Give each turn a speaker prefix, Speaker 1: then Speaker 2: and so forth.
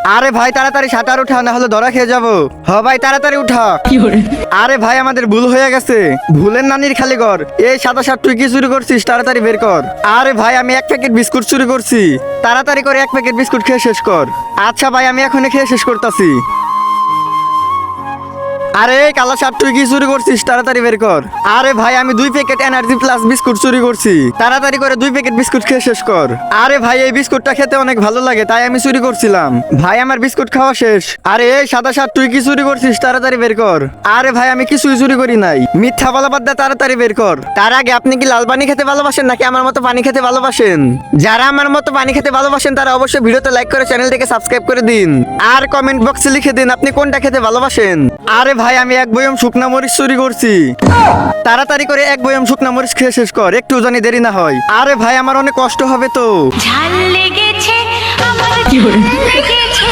Speaker 1: আরে ভাই তাড়াতাড়ি সাঁতার উঠা, না হলে ধরা খেয়ে যাবো। হ ভাই তাড়াতাড়ি উঠা। আরে ভাই আমাদের ভুল হয়ে গেছে, ভুলের নানির খালি ঘর। এই সাদা শার্ট তুই কি চুরি করছিস? তাড়াতাড়ি বের কর। আরে ভাই আমি এক প্যাকেট বিস্কুট চুরি করছি, তাড়াতাড়ি করে এক প্যাকেট বিস্কুট খেয়ে শেষ কর। আচ্ছা ভাই আমি এখনই খেয়ে শেষ করতেছি। আরে এই কালা শার্ট তুই কি চুরি করছিস? তাড়াতাড়ি বের কর। আরে ভাই আমি 2 প্যাকেট এনার্জি প্লাস বিস্কুট চুরি করছি, তাড়াতাড়ি করে 2 প্যাকেট বিস্কুট খেয়ে শেষ কর। আরে ভাই এই বিস্কুটটা খেতে অনেক ভালো লাগে, তাই আমি চুরি করছিলাম। ভাই আমার বিস্কুট খাওয়া শেষ। আরে এই সাদা শার্ট তুই কি চুরি করছিস? তাড়াতাড়ি বের কর। আরে ভাই আমি কিছুই চুরি করি নাই, মিথ্যা বলা বাদ দে, তাড়াতাড়ি বের কর। তার আগে আপনি কি লাল পানি খেতে ভালোবাসেন নাকি আমার মতো পানি খেতে ভালোবাসেন? যারা আমার মতো পানি খেতে ভালোবাসেন তারা অবশ্যই ভিডিওতে লাইক করে চ্যানেলটিকে সাবস্ক্রাইব করে দিন, আর কমেন্ট বক্সে লিখে দিন আপনি কোনটা খেতে ভালোবাসেন। আরে ভাই আমি এক বয়ম শুকনা মরিচ চুরি করছি, তাড়াতাড়ি করে এক বয়ম শুকনা মরিচ খেয়ে শেষ কর, একটু জানি দেরি না হয়। আরে ভাই আমার অনেক কষ্ট হবে তো।
Speaker 2: ঝাল লেগেছে আমার ঝাল লেগেছে